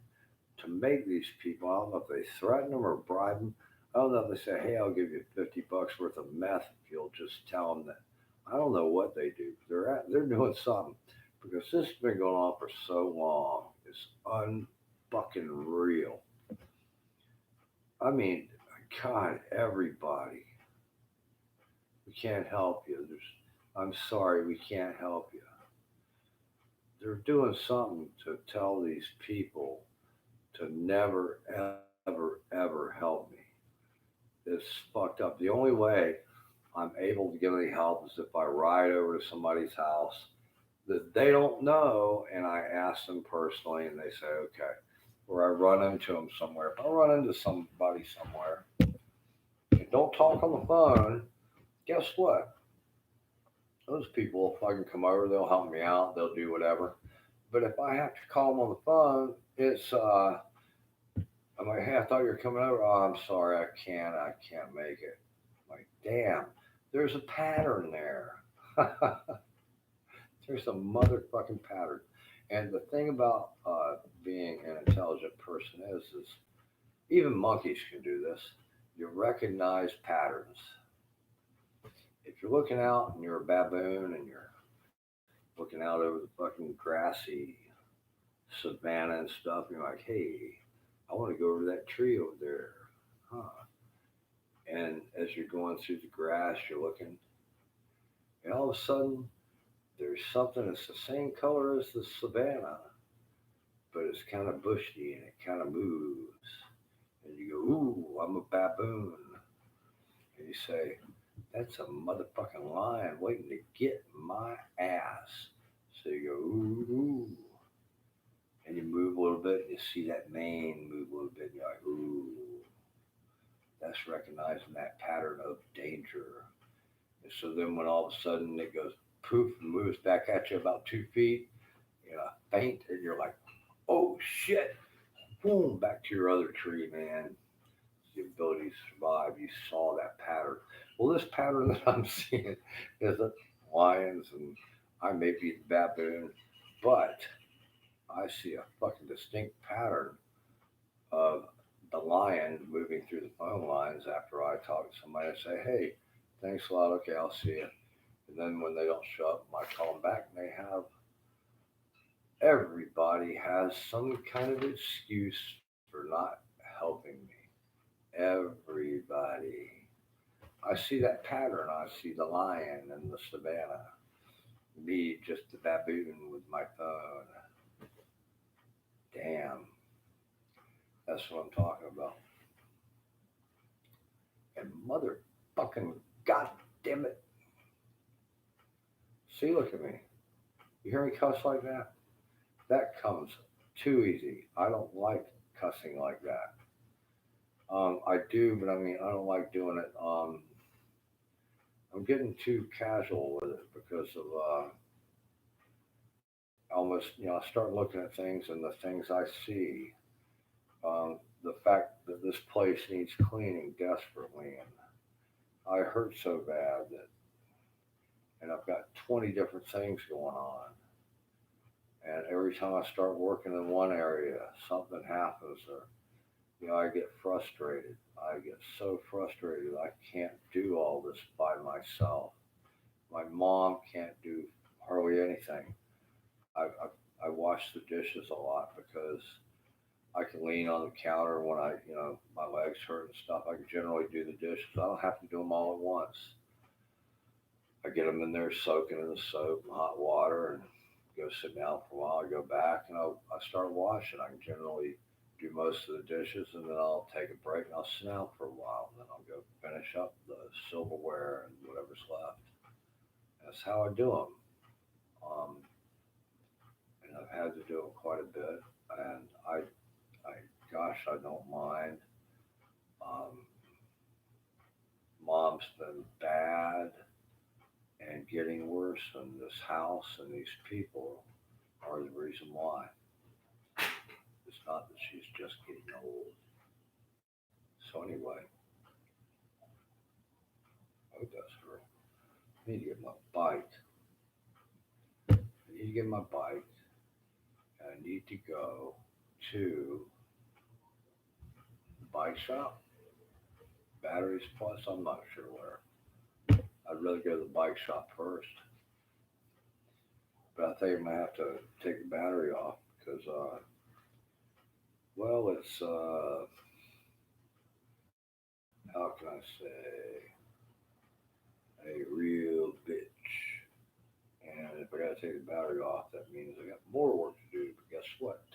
to make these people. I don't know if they threaten them or bribe them. I don't know if they say, "Hey, I'll give you $50 worth of meth if you'll just tell them that." I don't know what they do. They're doing something because this has been going on for so long. It's unfucking real. I mean, God, everybody, we can't help you. I'm sorry, we can't help you. They're doing something to tell these people to never, ever help me. It's fucked up. The only way I'm able to get any help is if I ride over to somebody's house that they don't know and I ask them personally and they say, okay, or I run into them somewhere. If I run into somebody somewhere and don't talk on the phone, guess what? Those people will fucking come over, they'll help me out, they'll do whatever. But if I have to call them on the phone, I'm like, hey, I thought you were coming over. Oh, I'm sorry, I can't make it. I'm like, damn, there's a pattern there. There's a motherfucking pattern. And the thing about being an intelligent person is even monkeys can do this. You recognize patterns. if you're looking out and you're a baboon and you're looking out over the fucking grassy savannah and stuff, and you're like, hey, I want to go over that tree over there, huh? And as you're going through the grass, you're looking, and all of a sudden, there's something that's the same color as the savannah, but it's kind of bushy and it kind of moves. And you go, ooh, I'm a baboon. And you say, that's a motherfucking lion waiting to get my ass. So you go, ooh, ooh. And you move a little bit, and you see that mane move a little bit, and you're like, ooh, that's recognizing that pattern of danger. And so then when all of a sudden it goes poof and moves back at you about 2 feet, you know, faint, and you're like, oh shit, boom, back to your other tree, man. The ability to survive, you saw that pattern. Well, this pattern that I'm seeing is that lions, and I may be the baboon, but I see a fucking distinct pattern of the lion moving through the phone lines after I talk to somebody and say, hey, thanks a lot, okay, I'll see you. And then when they don't show up, I call them back and they have, everybody has some kind of excuse for not helping me. Everybody. I see that pattern. I see the lion and the savannah. Me, just the baboon with my phone. Damn. That's what I'm talking about. And motherfucking goddamn it. See, look at me. You hear me cuss like that? That comes too easy. I don't like cussing like that. I do, but I mean, I don't like doing it. I'm getting too casual with it because of almost, I start looking at things and the things I see. The fact that this place needs cleaning desperately, and I hurt so bad that, and I've got 20 different things going on. And every time I start working in one area, something happens, or I get frustrated. I get so frustrated. I can't do all this by myself. My mom can't do hardly anything. I wash the dishes a lot because I can lean on the counter when my legs hurt and stuff. I can generally do the dishes. I don't have to do them all at once. I get them in there soaking in the soap and hot water and go sit down for a while. I go back and I start washing. I can generally do most of the dishes and then I'll take a break and I'll sit down for a while. And then I'll go finish up the silverware and whatever's left. That's how I do them. Um, and I've had to do it quite a bit. And gosh, I don't mind. Um, Mom's been bad and getting worse, and this house and these people are the reason why. It's not that she's just getting old. So anyway, oh, that's her. I need to get my bike. I need to get my bike. And I need to go to the bike shop. Batteries plus, I'm not sure where. I'd rather go to the bike shop first. But I think I'm gonna have to take the battery off because, well, it's how can I say, a real bitch. And if I gotta take the battery off, that means I got more work to do. But guess what?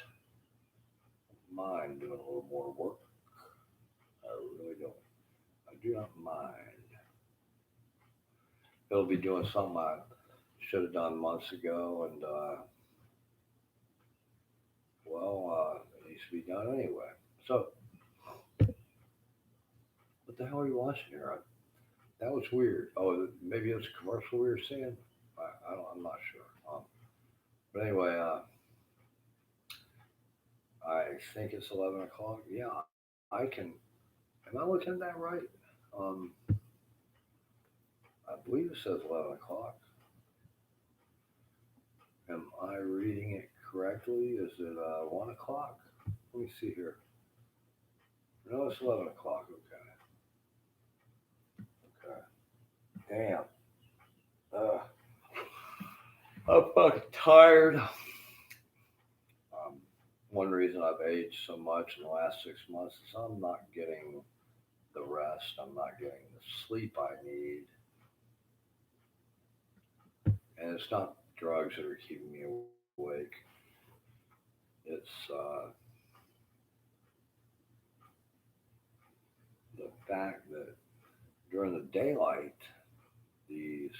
I don't mind doing a little more work. I really don't. I do not mind. It'll be doing something I should have done months ago, and it needs to be done anyway. So, what the hell are you watching here? That was weird. Oh, maybe it's a commercial we were seeing. I'm not sure. But anyway, I think it's 11 o'clock. Yeah, I can. Am I looking at that right? Um, I believe it says 11 o'clock. Am I reading it correctly? Is it 1 o'clock? Let me see here. No, it's 11 o'clock. Okay. Okay. Damn. Uh, I'm fucking tired. One reason I've aged so much in the last 6 months is I'm not getting the rest. I'm not getting the sleep I need, and it's not drugs that are keeping me awake. It's the fact that during the daylight, these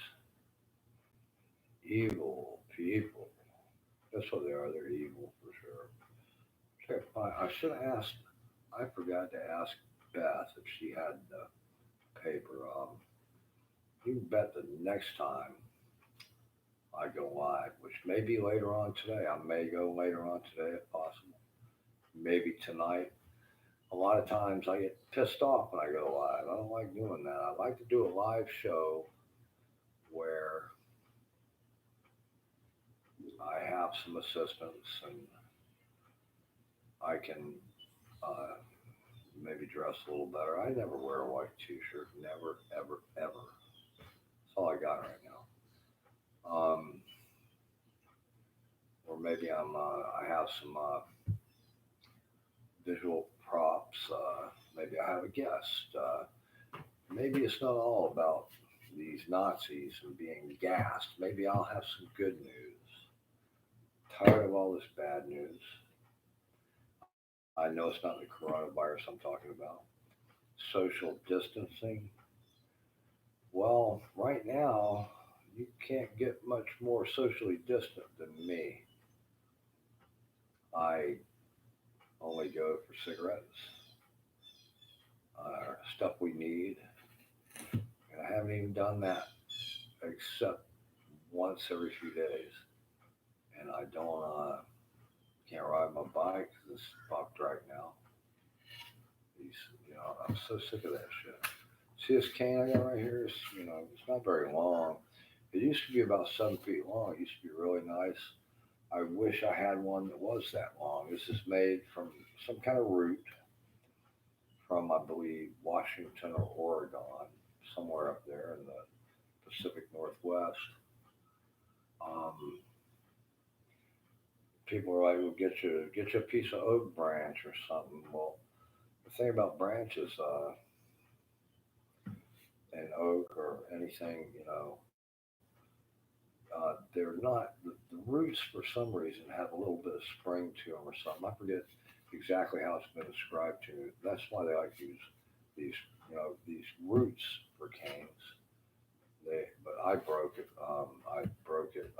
evil people, that's what they are. They're evil for sure. Okay, fine. I should have asked. I forgot to ask Beth if she had the paper. You can bet the next time I go live, which may be later on today. I may go later on today if possible. Maybe tonight. A lot of times I get pissed off when I go live. I don't like doing that. I like to do a live show where I have some assistance and I can uh, maybe dress a little better. I never wear a white t-shirt. Never, ever, ever. That's all I got right now. Or maybe I have some visual props. Maybe I have a guest. Maybe it's not all about these Nazis and being gassed. Maybe I'll have some good news. Tired of all this bad news. I know it's not the coronavirus I'm talking about. Social distancing. Well, right now, you can't get much more socially distant than me. I only go for cigarettes, stuff we need. And I haven't even done that except once every few days. And I don't, can't ride my bike because it's fucked right now. These, I'm so sick of that shit. See this cane I got right here? It's not very long. It used to be about 7 feet long. It used to be really nice. I wish I had one that was that long. This is made from some kind of root from, I believe, Washington or Oregon, somewhere up there in the Pacific Northwest. Um, People are like, "Well, get you a piece of oak branch or something." Well, the thing about branches, and oak or anything, they're not the roots for some reason have a little bit of spring to them or something. I forget exactly how it's been described to me. That's why they like to use these these roots for canes. But I broke it. I broke it.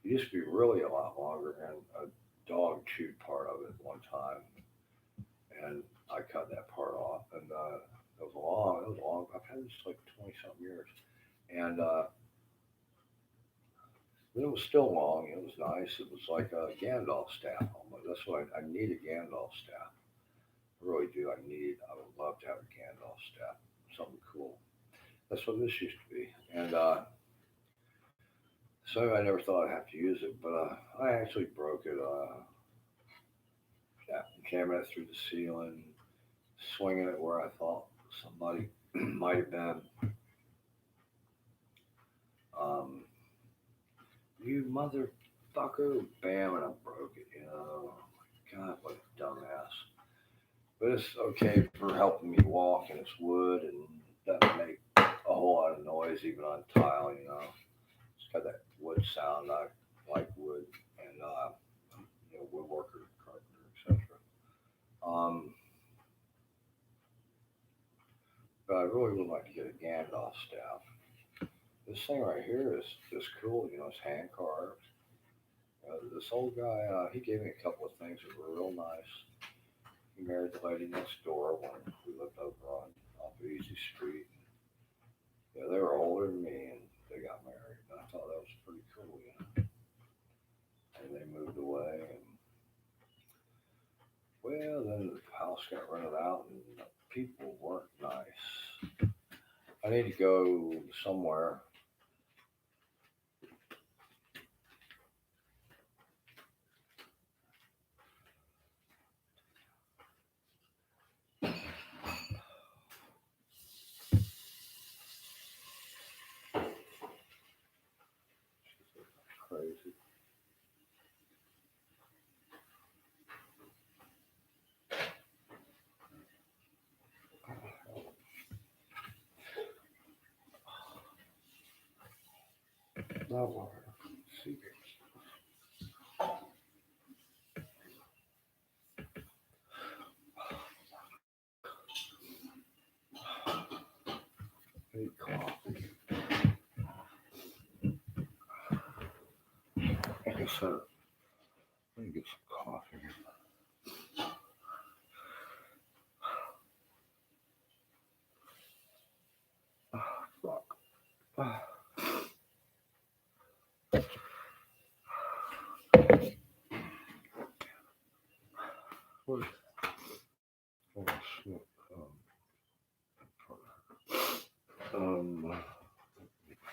It used to be really a lot longer, and a dog chewed part of it one time, and I cut that part off, and it was long. It was long. I've had this like 20 something years, and it was still long. It was nice. It was like a Gandalf staff almost. That's why I need a Gandalf staff. I really do. I would love to have a Gandalf staff. Something cool. That's what this used to be. And so I never thought I'd have to use it, but I actually broke it. Jamming it through the ceiling, swinging it where I thought somebody might have been. Um, you motherfucker! Bam, and I broke it. Oh my God, what a dumbass. But it's okay for helping me walk, and it's wood and doesn't make a whole lot of noise even on tile. It's got that wood sound. I like wood, and woodworker, carpenter, etc. Um, but I really would like to get a Gandalf staff. This thing right here is cool. It's hand carved. This old guy, he gave me a couple of things that were real nice. He married the lady next door when we lived over on off of Easy Street. Yeah, they were older than me, and they got married. And I thought that was pretty cool. And they moved away, and well, then the house got rented out, and the people weren't nice. I need to go somewhere. crazy. No, see. Hey, coffee. Like I said, let me get some coffee. Fuck. What? Oh shit.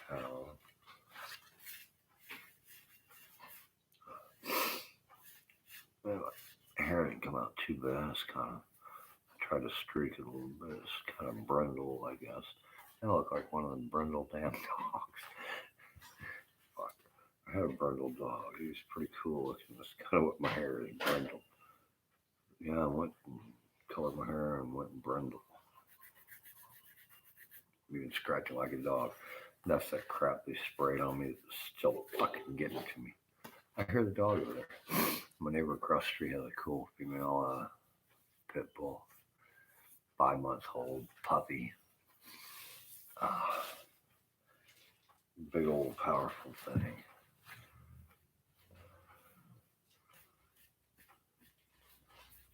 How? Well, hair didn't come out too bad. It's kind of tried to streak it a little bit. It's kind of brindle, I guess. I look like one of them brindle damn dogs. Fuck. I had a brindle dog. He was pretty cool looking. That's kind of what my hair is, brindle. Yeah, I went and colored my hair and went and brindle. Even scratching like a dog. That's that crap they sprayed on me that's still fucking getting to me. I hear the dog over there. My neighbor across the street has a cool female pit bull. 5 months old puppy. Big old powerful thing.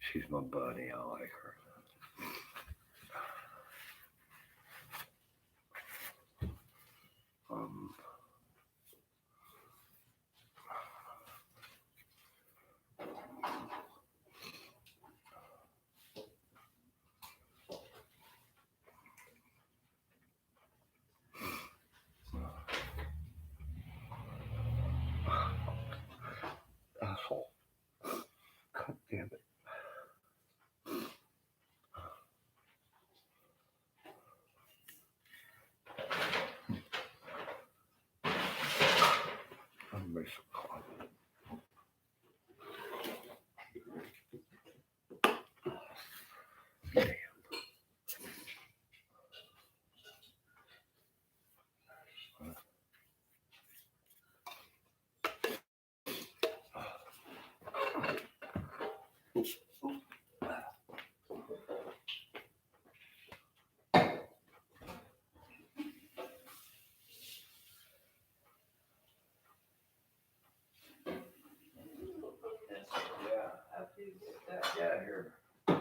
She's my buddy. I like her. Asshole. God damn it. I'm gonna make some coffee. Damn. Yeah, here. Oh,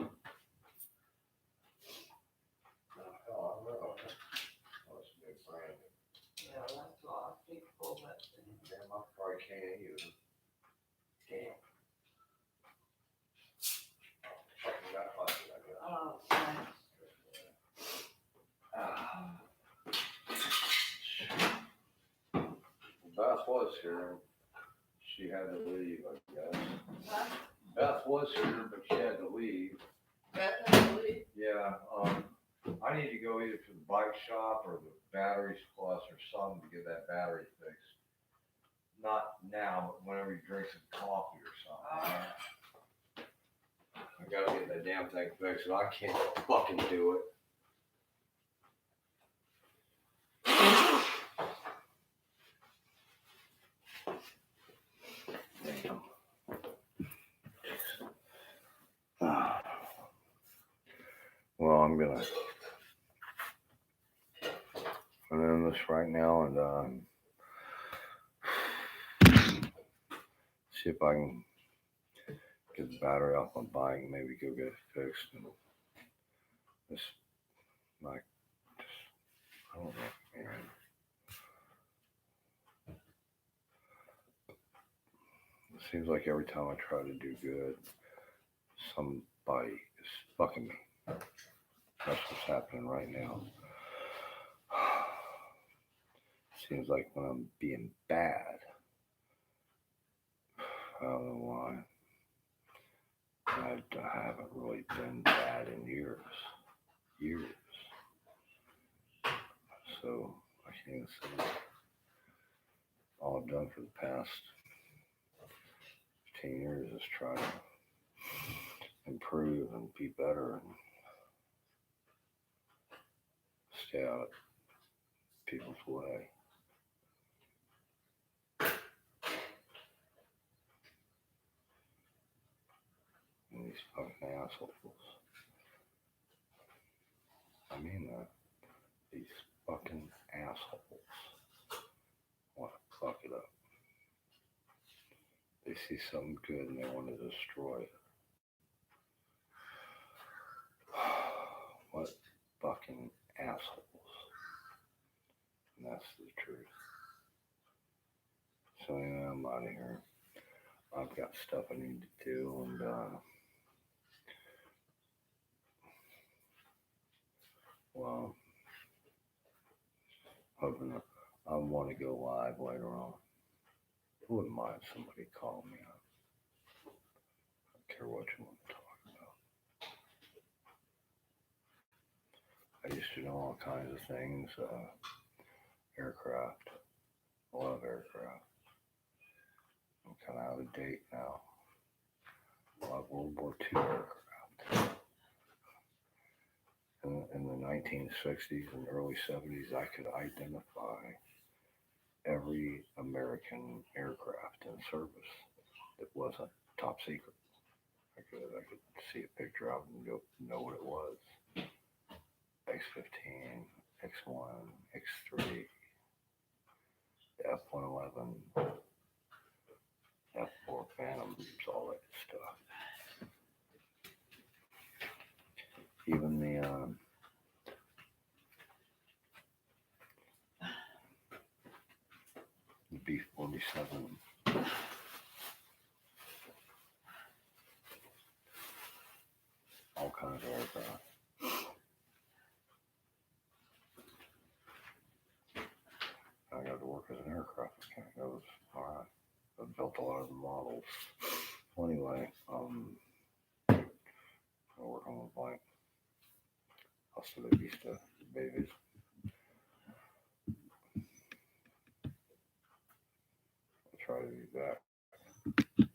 hell, I know. Oh, it's a big brand. Yeah, that's a lot of people, but damn, I probably can't either. Damn. Fucking got lucky, I guess. Oh, thanks. Beth was here. She had to leave, I guess. Huh? Beth was here, but she had to leave. Beth had to leave? Yeah. I need to go either to the bike shop or the batteries plus or something to get that battery fixed. Not now, but whenever you drink some coffee or something. I gotta get that damn thing fixed. I can't fucking do it. Damn. Well, I'm gonna end this right now and see if I can get the battery off my bike and maybe go get it fixed. And this, like, just, I don't know, man. It seems like every time I try to do good, somebody is fucking me. That's what's happening right now. Seems like when I'm being bad, I don't know why. I haven't really been bad in years. So I can't say. all I've done for the past 10 years is try to improve and be better and stay out of people's way. And these fucking assholes. I mean that. These fucking assholes want to fuck it up. They see something good and they want to destroy it. What fucking assholes. And that's the truth. So anyway, I'm out of here. I've got stuff I need to do, and well, hoping I want to go live later on. I wouldn't mind somebody calling me up. I don't care what you want to talk about. I used to know all kinds of things. Aircraft. I love aircraft. I'm kind of out of date now. I love World War II aircraft. In the 1960s and early 70s, I could identify every American aircraft in service that wasn't top secret. I could see a picture of it and know what it was. X-15, X-1, X-3, F-111, F-4 Phantoms, all that stuff. Even the B-47. All kinds of aircraft. I got to work as an aircraft mechanic. That was alright. I built a lot of the models. Well, anyway, I work on the blank. Hasta la vista, babies. I'll try to be back.